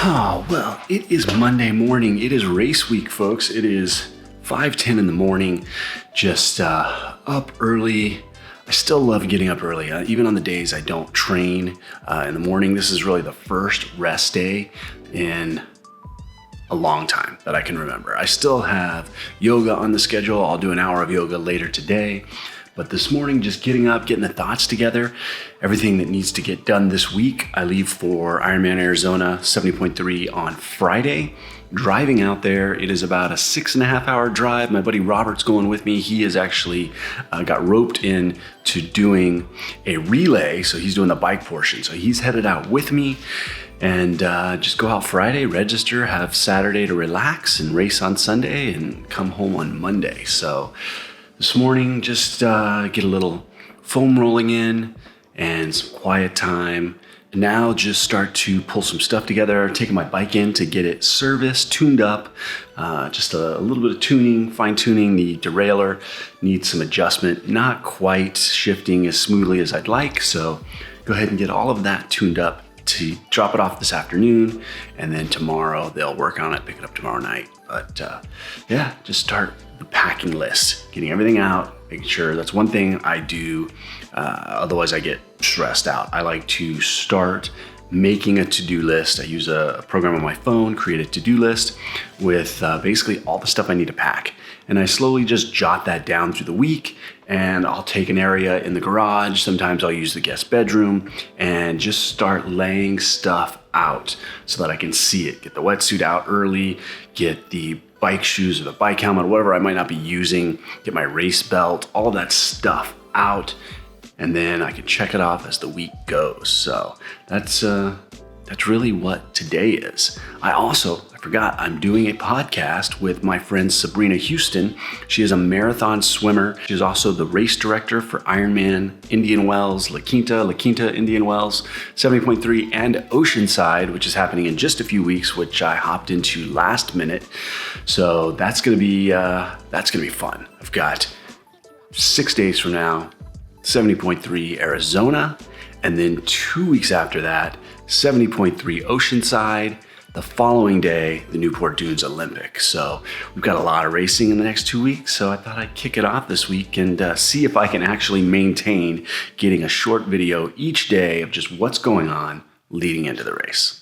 Oh, well, it is Monday morning. It is race week, folks. It is 5:10 in the morning, just up early. I still love getting up early, even on the days I don't train in the morning. This is really the first rest day in a long time that I can remember. I still have yoga on the schedule. I'll do an hour of yoga later today. But this morning, just getting up, getting the thoughts together, everything that needs to get done this week. I leave for Ironman Arizona 70.3 on Friday. Driving out there, it is about a 6.5 hour drive. My buddy Robert's going with me. He has actually got roped in to doing a relay. So he's doing the bike portion. So he's headed out with me and just go out Friday, register, have Saturday to relax and race on Sunday and come home on Monday. So this morning, just get a little foam rolling in and some quiet time. And now just start to pull some stuff together, taking my bike in to get it serviced, tuned up, just a little bit of tuning, fine tuning. The derailleur needs some adjustment, not quite shifting as smoothly as I'd like. So go ahead and get all of that tuned up to drop it off this afternoon. And then tomorrow they'll work on it, pick it up tomorrow night. But yeah, just start the packing list, getting everything out, making sure. That's one thing I do, otherwise I get stressed out. I like to start making a to-do list. I use a program on my phone, create a to-do list with basically all the stuff I need to pack. And I slowly just jot that down through the week, and I'll take an area in the garage. Sometimes I'll use the guest bedroom and just start laying stuff out so that I can see it. Get the wetsuit out early, get the bike shoes or the bike helmet, whatever I might not be using, get my race belt, all that stuff out, and then I can check it off as the week goes. So that's really what today is. I forgot, I'm doing a podcast with my friend Sabrina Houston. She is a marathon swimmer. She's also the race director for Ironman Indian Wells, La Quinta Indian Wells, 70.3, and Oceanside, which is happening in just a few weeks, which I hopped into last minute. So that's gonna be fun. I've got 6 days from now, 70.3 Arizona, and then 2 weeks after that, 70.3 Oceanside. The following day, the Newport Dunes Olympic. So we've got a lot of racing in the next 2 weeks. So I thought I'd kick it off this week and see if I can actually maintain getting a short video each day of just what's going on leading into the race.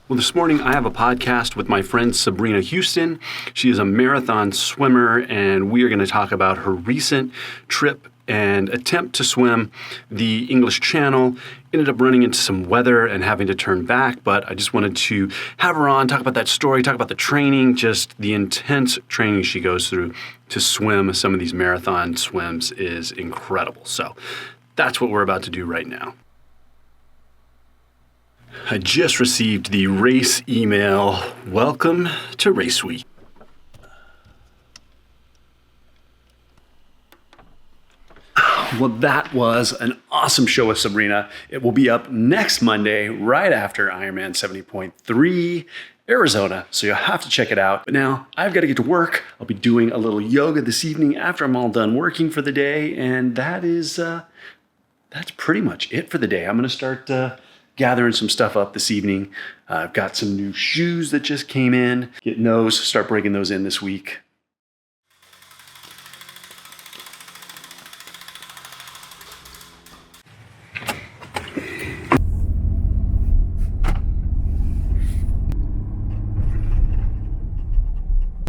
Well, this morning I have a podcast with my friend Sabrina Houston. She is a marathon swimmer, and we are going to talk about her recent trip and attempt to swim the English Channel. Ended up running into some weather and having to turn back, but I just wanted to have her on, talk about that story, talk about the training, just the intense training she goes through to swim some of these marathon swims is incredible. So that's what we're about to do right now. I just received the race email. Welcome to Race Week. Well, that was an awesome show with Sabrina. It will be up next Monday, right after Ironman 70.3 Arizona. So you'll have to check it out. But now I've got to get to work. I'll be doing a little yoga this evening after I'm all done working for the day. And that's pretty much it for the day. I'm going to start gathering some stuff up this evening. I've got some new shoes that just came in. Getting those, start breaking those in this week.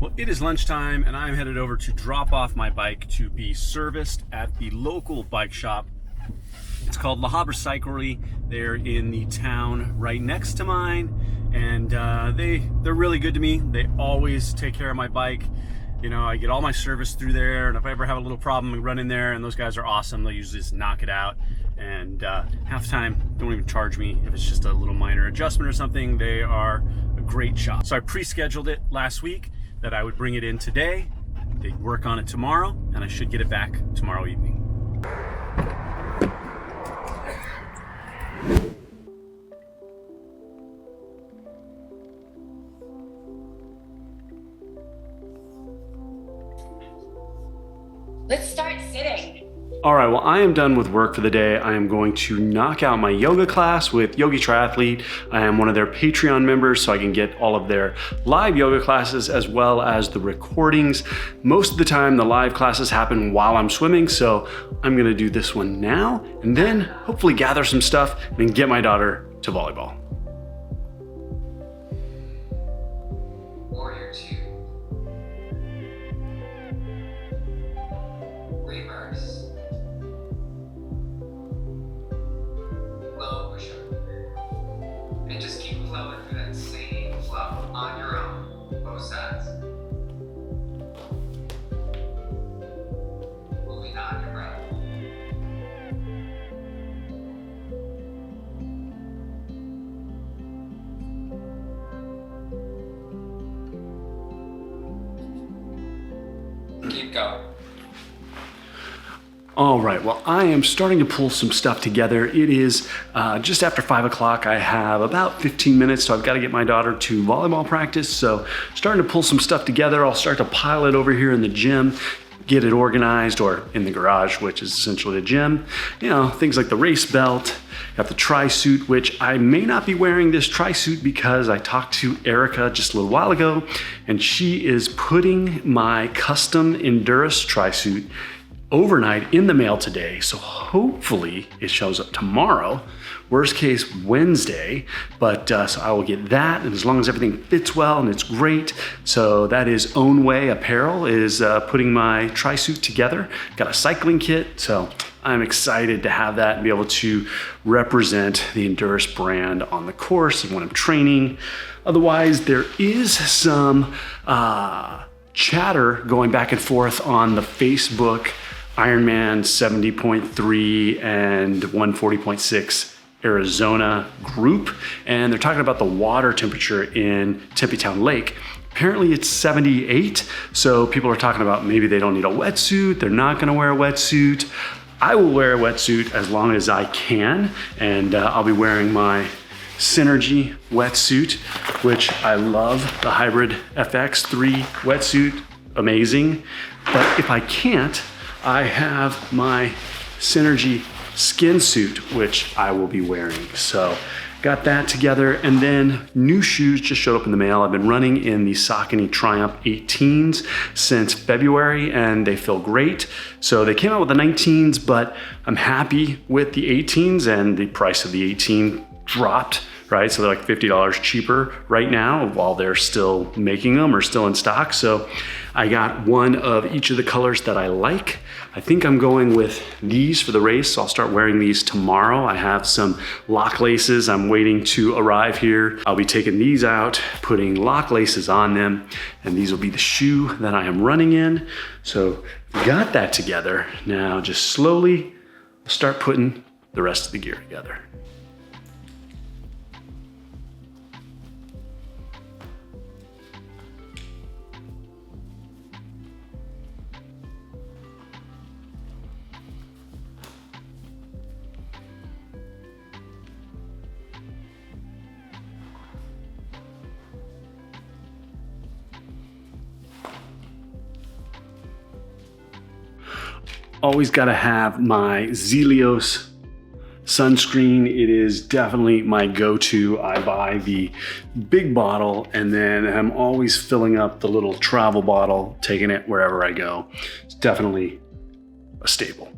Well, it is lunchtime and I'm headed over to drop off my bike to be serviced at the local bike shop. It's called La Habra Cyclery. They're in the town right next to mine, and they're really good to me. They always take care of my bike. You know, I get all my service through there, and if I ever have a little problem, we run in there, and those guys are awesome. They'll usually just knock it out, and half the time don't even charge me if it's just a little minor adjustment or something. They are a great shop. So I pre-scheduled it last week that I would bring it in today. They'd work on it tomorrow, and I should get it back tomorrow evening. Let's start sitting. All right, well, I am done with work for the day. I am going to knock out my yoga class with Yogi Triathlete. I am one of their Patreon members, so I can get all of their live yoga classes as well as the recordings. Most of the time, the live classes happen while I'm swimming, so I'm gonna do this one now, and then hopefully gather some stuff and get my daughter to volleyball. Warrior 2. Reverse. Low push-up. And just keep flowing through that same flow on your own, both sides. Moving on your breath. Keep going. All right, well, I am starting to pull some stuff together. It is just after 5 o'clock. I have about 15 minutes, so I've got to get my daughter to volleyball practice. So starting to pull some stuff together. I'll start to pile it over here in the gym, get it organized, or in the garage, which is essentially the gym. You know, things like the race belt, got the tri-suit, which I may not be wearing this tri-suit because I talked to Erica just a little while ago, and she is putting my custom Endureus tri-suit overnight in the mail today. So hopefully it shows up tomorrow, worst case Wednesday, but so I will get that, and as long as everything fits well and it's great. So that is Own Way Apparel is putting my tri-suit together. Got a cycling kit, so I'm excited to have that and be able to represent the Endureus brand on the course and when I'm training. Otherwise, there is some chatter going back and forth on the Facebook Ironman 70.3 and 140.6 Arizona group, and they're talking about the water temperature in Tempe Town Lake. Apparently it's 78, so people are talking about maybe they don't need a wetsuit, they're not gonna wear a wetsuit. I will wear a wetsuit as long as I can, and I'll be wearing my Synergy wetsuit, which I love, the Hybrid FX3 wetsuit, amazing. But if I can't, I have my Synergy skin suit, which I will be wearing. So got that together, and then new shoes just showed up in the mail. I've been running in the Saucony Triumph 18s since February, and they feel great. So they came out with the 19s, but I'm happy with the 18s, and the price of the 18 dropped, right? So they're like $50 cheaper right now while they're still making them or still in stock. So I got one of each of the colors that I like. I think I'm going with these for the race, so I'll start wearing these tomorrow. I have some lock laces I'm waiting to arrive here. I'll be taking these out, putting lock laces on them, and these will be the shoe that I am running in. So got that together. Now just slowly start putting the rest of the gear together. Always got to have my Zelios sunscreen. It is definitely my go-to. I buy the big bottle, and then I'm always filling up the little travel bottle, taking it wherever I go. It's definitely a staple.